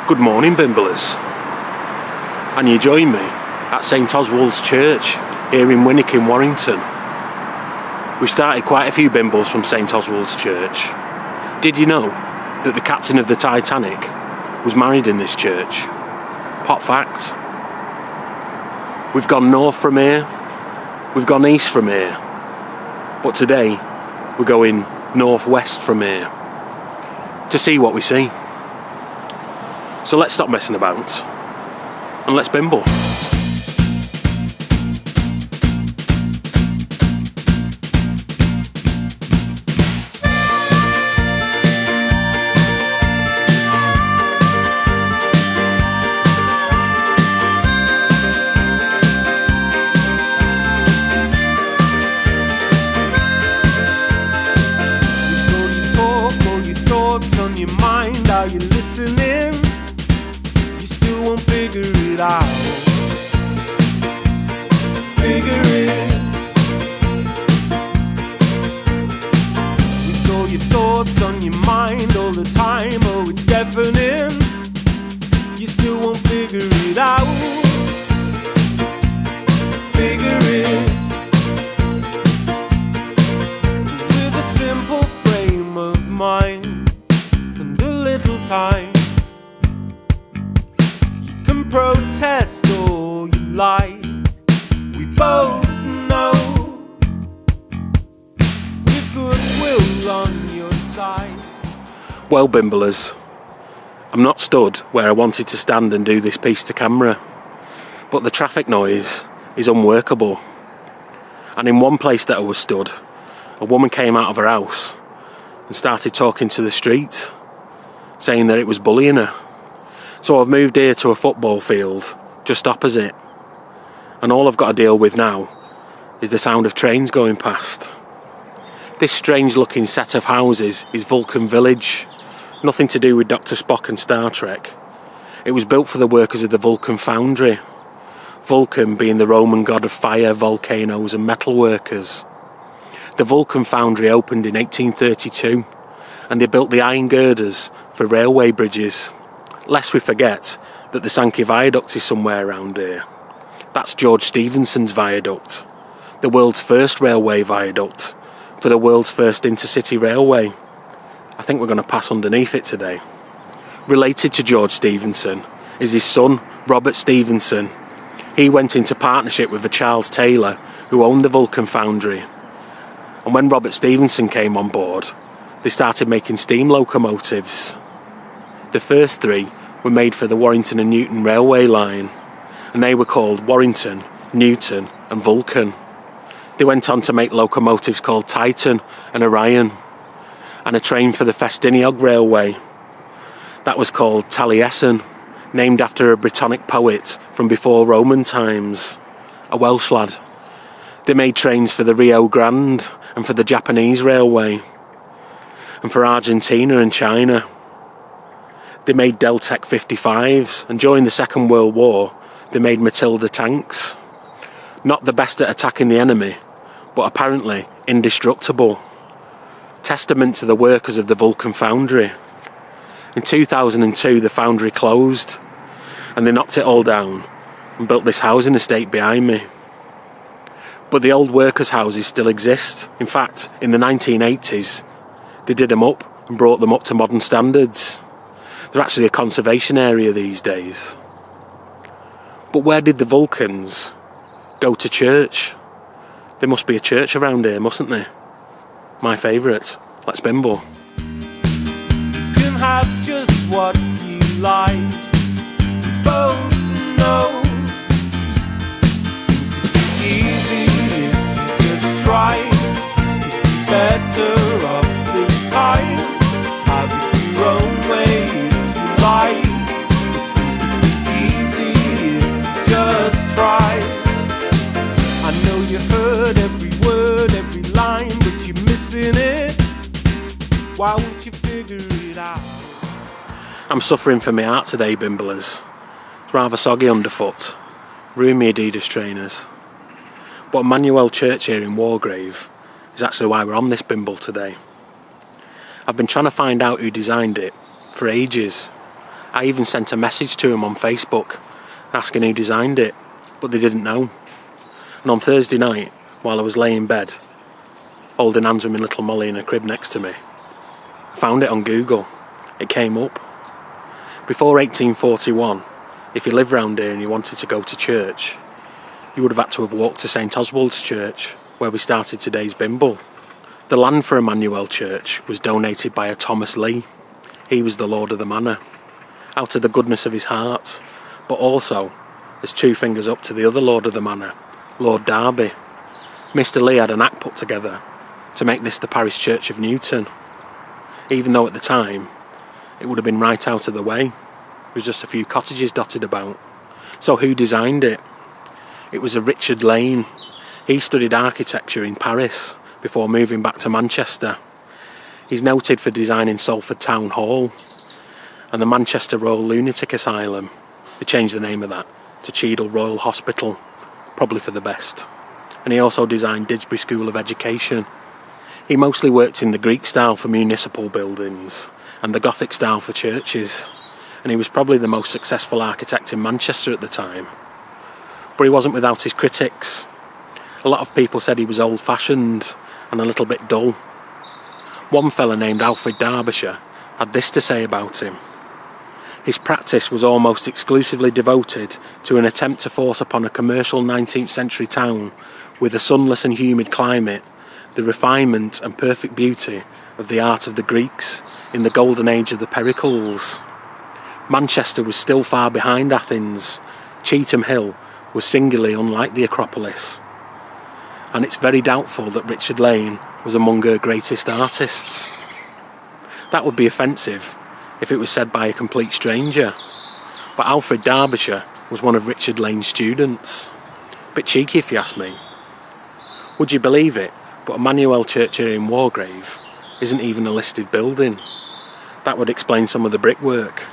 Good morning, Bimblers. And you join me at St Oswald's Church here in Winnick, Warrington. We've started quite a few Bimbles from St Oswald's Church. Did you know that the captain of the Titanic was married in this church? Pot fact. We've gone north from here, we've gone east from here, but today we're going northwest from here to see what we see. So let's stop messing about and let's bimble. Are you listening? You still won't figure it out. Figure it. With all your thoughts on your mind all the time, oh it's deafening. You still won't figure it out. Figure it. With a simple frame of mind time, you can protest all you like. We both know with goodwill on your side. Well, Bimblers, I'm not stood where I wanted to stand and do this piece to camera, but the traffic noise is unworkable. And in one place that I was stood, a woman came out of her house and started talking to the street, saying that it was bullying her. So I've moved here to a football field just opposite, and all I've got to deal with now is the sound of trains going past. This strange looking set of houses is Vulcan Village, nothing to do with Dr. Spock and Star Trek. It was built for the workers of the Vulcan foundry, Vulcan being the Roman god of fire, volcanoes and metal workers. The Vulcan foundry opened in 1832, and they built the iron girders for railway bridges. Lest we forget that the Sankey Viaduct is somewhere around here. That's George Stephenson's viaduct, the world's first railway viaduct for the world's first intercity railway. I think we're going to pass underneath it today. Related to George Stephenson is his son, Robert Stephenson. He went into partnership with a Charles Taylor who owned the Vulcan foundry. And when Robert Stephenson came on board, they started making steam locomotives. The first three were made for the Warrington and Newton railway line, and they were called Warrington, Newton and Vulcan. They went on to make locomotives called Titan and Orion, and a train for the Festiniog railway. That was called Taliesin, named after a Brittonic poet from before Roman times, a Welsh lad. They made trains for the Rio Grande and for the Japanese railway, and for Argentina and China. They made Deltec 55s, and during the Second World War they made Matilda tanks. Not the best at attacking the enemy, but apparently indestructible. Testament to the workers of the Vulcan foundry. In 2002 the foundry closed, and they knocked it all down and built this housing estate behind me. But the old workers' houses still exist. In fact, in the 1980s they did them up and brought them up to modern standards. They're actually a conservation area these days. But where did the Vulcans go to church? There must be a church around here, mustn't there? My favourite. Let's bimble. You can have just what you like. We both know things could be easy if you just try. You'd be better off this time. Have it your own way if you like. Things could be easy if you just try. I know you heard every word, every line, but you're missing it. Why won't you figure it out? I'm suffering from my heart today, Bimblers. It's rather soggy underfoot. Ruin me Adidas trainers. But Emmanuel Church here in Wargrave is actually why we're on this Bimble today. I've been trying to find out who designed it for ages. I even sent a message to him on Facebook asking who designed it, but they didn't know. And on Thursday night, while I was laying in bed, holding hands with my little Molly in a crib next to me, I found it on Google. It came up. Before 1841, if you lived round here and you wanted to go to church, you would have had to have walked to St Oswald's church, where we started today's Bimble. The land for Emmanuel Church was donated by a Thomas Lee. He was the lord of the manor, out of the goodness of his heart, but also as two fingers up to the other lord of the manor, Lord Derby. Mr. Lee had an act put together to make this the parish church of Newton, even though at the time it would have been right out of the way. There was just a few cottages dotted about. So who designed it? It was a Richard Lane. He studied architecture in Paris before moving back to Manchester. He's noted for designing Salford Town Hall and the Manchester Royal Lunatic Asylum. They changed the name of that to Cheadle Royal Hospital, probably for the best. And he also designed Didsbury School of Education. He mostly worked in the Greek style for municipal buildings and the Gothic style for churches, and he was probably the most successful architect in Manchester at the time. But he wasn't without his critics. A lot of people said he was old-fashioned and a little bit dull. One fella named Alfred Derbyshire had this to say about him. His practice was almost exclusively devoted to an attempt to force upon a commercial 19th century town with a sunless and humid climate the refinement and perfect beauty of the art of the Greeks in the golden age of the Pericles. Manchester was still far behind Athens. Cheetham Hill was singularly unlike the Acropolis, and it's very doubtful that Richard Lane was among her greatest artists. That would be offensive if it was said by a complete stranger, but Alfred Derbyshire was one of Richard Lane's students. Bit cheeky if you ask me. Would you believe it, but Emmanuel Church here in Wargrave isn't even a listed building. That would explain some of the brickwork.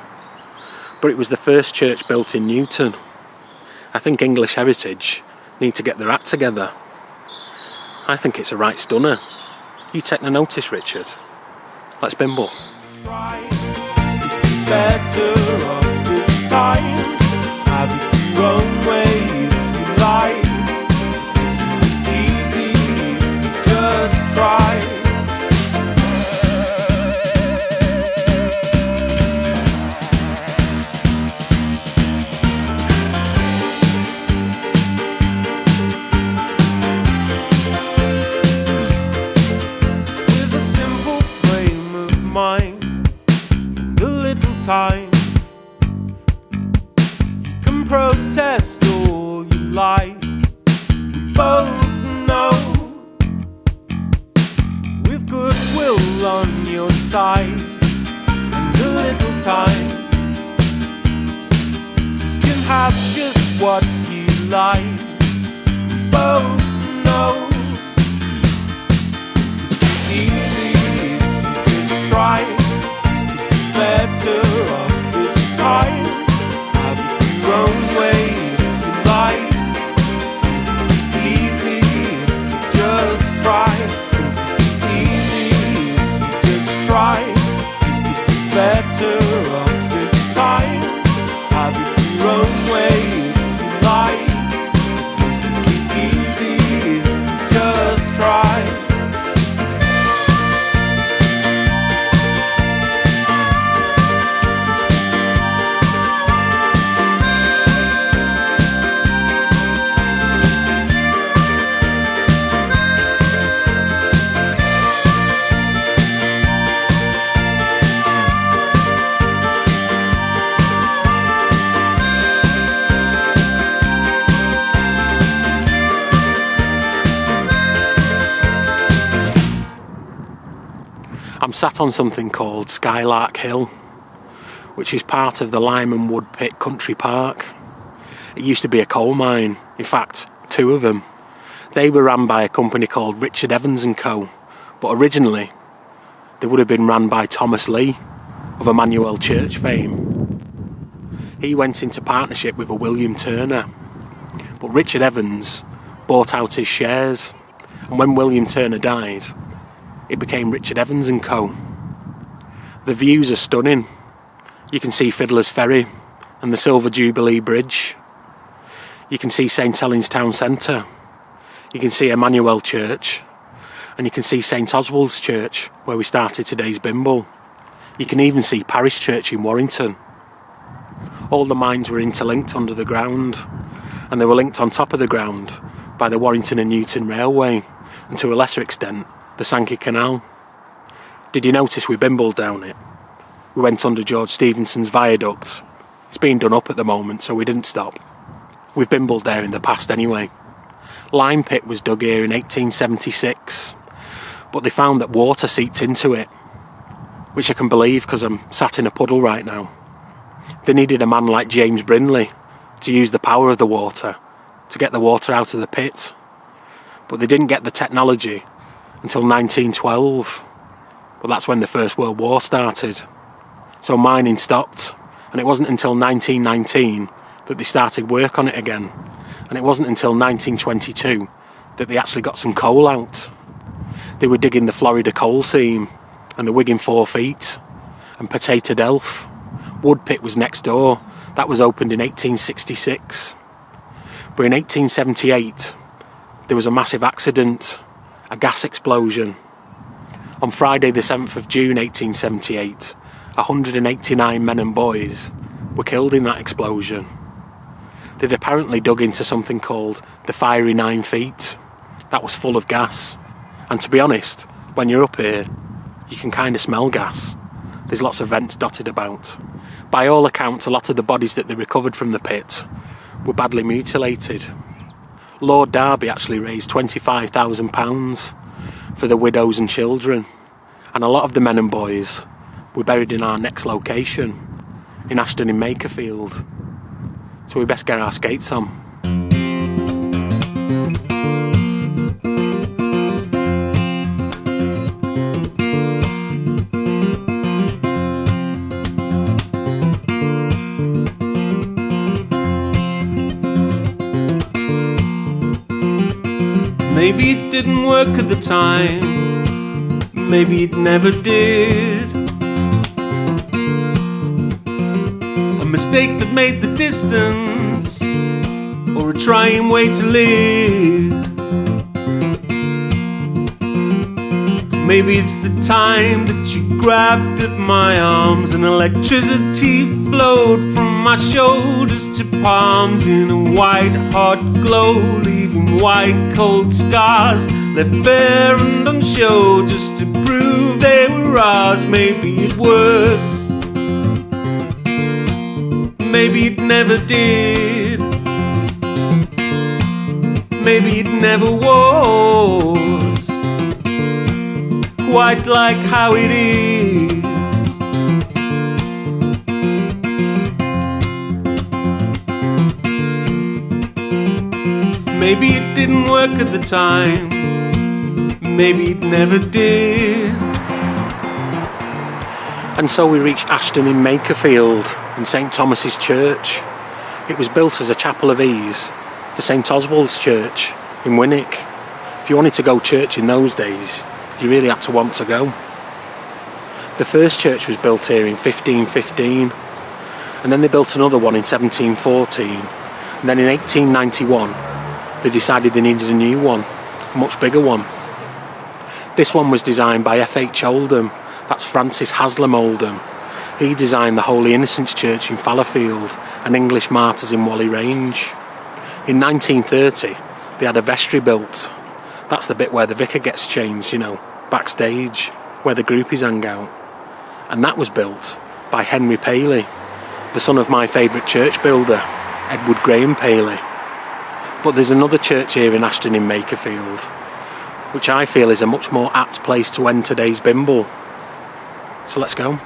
But it was the first church built in Newton. I think English Heritage need to get their act together. I think it's a right stunner. You take no notice, Richard. Let's Bimble. Better off this time. Have it your own way if you like. It's easy, just try. With a simple frame of mind and a little time, you can protest all you like. We both know, with goodwill on your side and a little time, you can have just what you like. We both know it's easy, just try. Better off this time. Have it your own way you like. Easy, just try. Easy, just try. Better off this time. Have it your own way you like. Easy, just try. I'm sat on something called Skylark Hill, which is part of the Lyman Wood Pit Country Park. It used to be a coal mine, in fact, two of them. They were run by a company called Richard Evans & Co, but originally they would have been run by Thomas Lee of Emmanuel Church fame. He went into partnership with a William Turner, but Richard Evans bought out his shares, and when William Turner died, it became Richard Evans & Co. The views are stunning. You can see Fiddler's Ferry and the Silver Jubilee Bridge. You can see St Helens Town Centre. You can see Emmanuel Church. And you can see St Oswald's Church, where we started today's Bimble. You can even see Parish Church in Warrington. All the mines were interlinked under the ground, and they were linked on top of the ground by the Warrington and Newton Railway, and to a lesser extent, the Sankey Canal. Did you notice we bimbled down it? We went under George Stephenson's viaduct. It's being done up at the moment, so we didn't stop. We've bimbled there in the past anyway. Lime Pit was dug here in 1876, but they found that water seeped into it, which I can believe because I'm sat in a puddle right now. They needed a man like James Brindley to use the power of the water to get the water out of the pit, but they didn't get the technology until 1912. But that's when the First World War started. So mining stopped, and it wasn't until 1919 that they started work on it again. And it wasn't until 1922 that they actually got some coal out. They were digging the Florida coal seam and the Wigan 4 Feet and Potato Delph. Wood Pit was next door. That was opened in 1866. But in 1878 there was a massive accident, a gas explosion. On Friday the 7th of June 1878, 189 men and boys were killed in that explosion. They'd apparently dug into something called the Fiery 9 Feet. That was full of gas. And to be honest, when you're up here, you can kind of smell gas. There's lots of vents dotted about. By all accounts, a lot of the bodies that they recovered from the pit were badly mutilated. Lord Derby actually raised £25,000 for the widows and children. And a lot of the men and boys were buried in our next location, in Ashton In Makerfield. So we best get our skates on. Maybe it didn't work at the time, maybe it never did. A mistake that made the distance, or a trying way to live. Maybe it's the time that you grabbed at my arms and electricity flowed from my shoulders to palms in a white hot glow, leaving white cold scars left bare and unshown just to prove they were ours. Maybe it worked, maybe it never did, maybe it never was quite like how it is. Maybe it didn't work at the time, maybe it never did. And so we reached Ashton in Makerfield and St Thomas's Church. It was built as a chapel of ease for St Oswald's Church in Winwick. If you wanted to go church in those days, you really had to want to go. The first church was built here in 1515, and then they built another one in 1714, and then in 1891 they decided they needed a new one, a much bigger one. This one was designed by F.H. Oldham, that's Francis Haslam Oldham. He designed the Holy Innocents Church in Fallowfield and English Martyrs in Whalley Range. In 1930 they had a vestry built. That's the bit where the vicar gets changed, you know, backstage, where the groupies hang out. And that was built by Henry Paley, the son of my favourite church builder, Edward Graham Paley. But there's another church here in Ashton in Makerfield, which I feel is a much more apt place to end today's Bimble. So let's go.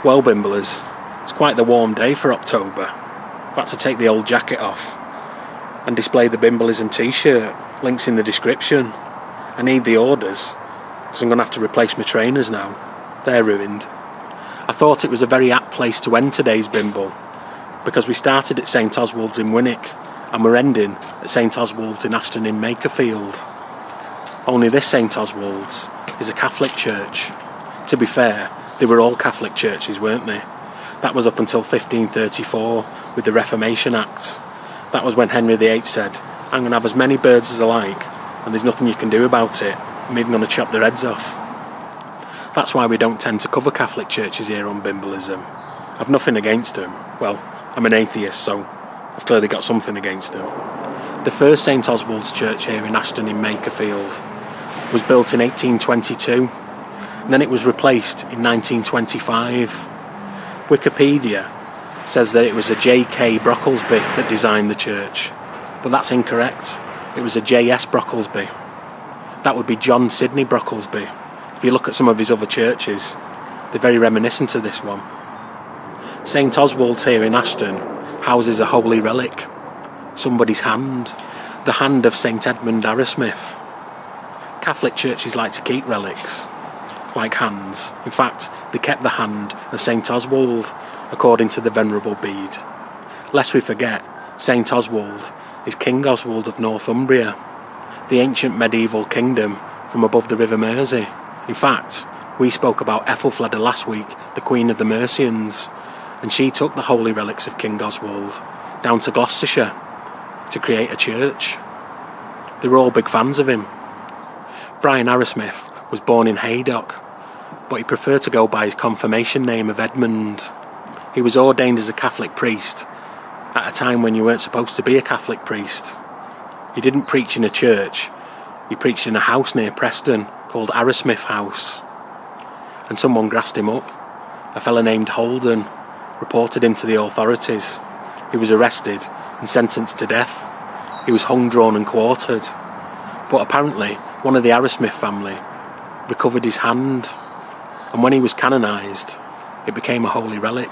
Well, Bimblers, it's quite the warm day for October. I've had to take the old jacket off and display the Bimblism t-shirt. Links in the description. I need the orders because I'm going to have to replace my trainers now. They're ruined. I thought it was a very apt place to end today's Bimble because we started at St Oswalds in Winwick and we're ending at St Oswalds in Ashton In Makerfield. Only this St Oswalds is a Catholic church. To be fair, they were all Catholic churches, weren't they? That was up until 1534 with the Reformation Act. That was when Henry VIII said, I'm going to have as many birds as I like and there's nothing you can do about it. I'm even going to chop their heads off. That's why we don't tend to cover Catholic churches here on Bimblism. I've nothing against them. Well, I'm an atheist, so I've clearly got something against them. The first St Oswald's church here in Ashton in Makerfield was built in 1822, and then it was replaced in 1925. Wikipedia says that it was a J.K. Brocklesby that designed the church, but that's incorrect. It was a J.S. Brocklesby. That would be John Sidney Brocklesby. If you look at some of his other churches, they're very reminiscent of this one. St Oswald's here in Ashton houses a holy relic, somebody's hand, the hand of St Edmund Arrowsmith. Catholic churches like to keep relics, like hands. In fact, they kept the hand of St Oswald, according to the Venerable Bede. Lest we forget, St Oswald is King Oswald of Northumbria, the ancient medieval kingdom from above the River Mersey. In fact, we spoke about Ethelfleda last week, the Queen of the Mercians, and she took the holy relics of King Oswald down to Gloucestershire to create a church. They were all big fans of him. Brian Arrowsmith was born in Haydock, but he preferred to go by his confirmation name of Edmund. He was ordained as a Catholic priest at a time when you weren't supposed to be a Catholic priest. He didn't preach in a church, he preached in a house near Preston called Arrowsmith House. And someone grassed him up. A fella named Holden reported him to the authorities. He was arrested and sentenced to death. He was hung, drawn and quartered. But apparently one of the Arrowsmith family recovered his hand, and when he was canonised it became a holy relic.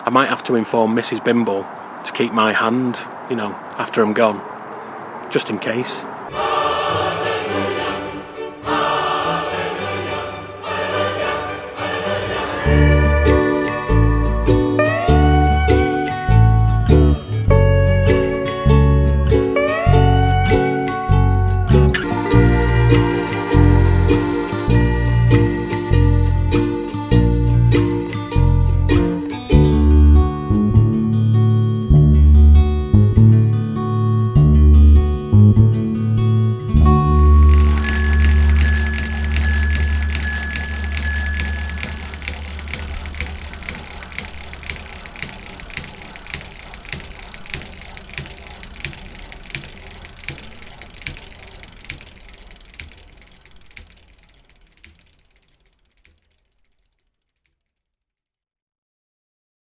I might have to inform Mrs Bimble to keep my hand, after I'm gone, just in case.